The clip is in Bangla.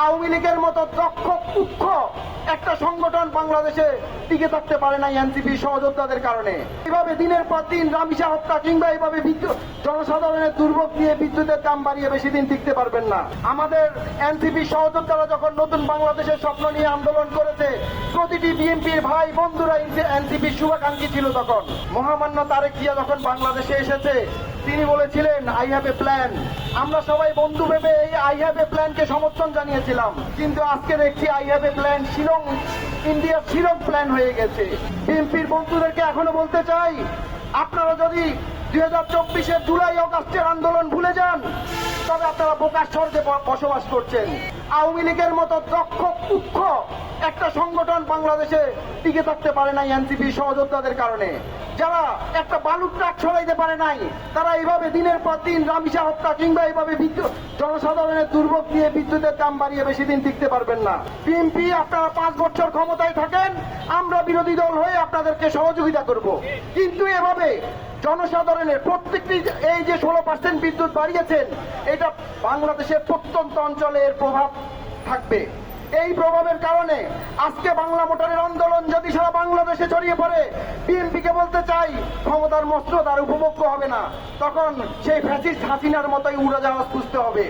আওয়ামী লীগের মতো দক্ষ কুখ্য একটা সংগঠন বাংলাদেশে টিকে থাকতে পারে না এনসিপি সহযোদ্ধাদের কারণে। এইভাবে দিনের পর দিন রামিসা হত্যা কিংবা এইভাবে জনসাধারণের দুর্ভোগ নিয়ে বিদ্যুতের দাম বাড়িয়ে বেশি দিন টিকতে পারবেন না। আমাদের এনসিপি সহযোদ্ধারা যখন নতুন বাংলাদেশের স্বপ্ন নিয়ে আন্দোলন করেছে, প্রতিটি বিএনপির ভাই বন্ধুরা এনসিপির শুভাকাঙ্ক্ষী ছিল। তখন মহামান্য তারেক জিয়া যখন বাংলাদেশে এসেছে, তিনি বলেছিলেন আই হ্যাভ এ প্ল্যান। আমরা সবাই বন্ধু ভেবে এই আই হ্যাভ এ প্ল্যানকে সমর্থন জানিয়েছিলাম, কিন্তু আজকে দেখছি I have a plan Shillong, ইন্ডিয়ার শিলং প্ল্যান হয়ে গেছে। বিএনপির বন্ধুদেরকে এখনো বলতে চাই, আপনারা যদি 2024-এর জুলাই অগাস্টের আন্দোলন ভুলে যান, তবে আপনারা বোকার স্বর্গে বসবাস করছেন। আওয়ামী লীগের মতো দক্ষ কুখ্য একটা সংগঠন বাংলাদেশে টিকে থাকতে পারে নাই এনসিপি সহযোদ্ধাদের কারণে। যারা একটা বালুর ট্রাক ছড়াইতে পারে নাই, তারা এইভাবে দিনের পর দিন রামিসা হত্যা কিংবা এইভাবে জনসাধারণের দুর্ভোগ নিয়ে বিদ্যুতের দাম বাড়িয়ে বেশি দিন টিকতে পারবেন না। বিএনপি আপনারা 5 বছর ক্ষমতায় থাকেন, আমরা বিরোধী দল হয়ে আপনাদেরকে সহযোগিতা করব, কিন্তু এভাবে জনসাধারণের প্রত্যেকটি এই যে 16% বিদ্যুৎ বাড়িয়েছেন, এটা বাংলাদেশের প্রত্যন্ত অঞ্চলে এর প্রভাব থাকবে। এই প্রভাবের কারণে আজকে বাংলা মোটরের আন্দোলন যদি সারা বাংলাদেশে ছড়িয়ে পড়ে, বিএনপিকে বলতে চাই ক্ষমতার মসনদ আর উপভোগ্য হবে না, তখন সেই ফ্যাসিস্ট হাসিনার মতোই উড়াজাহাজ খুঁজতে হবে।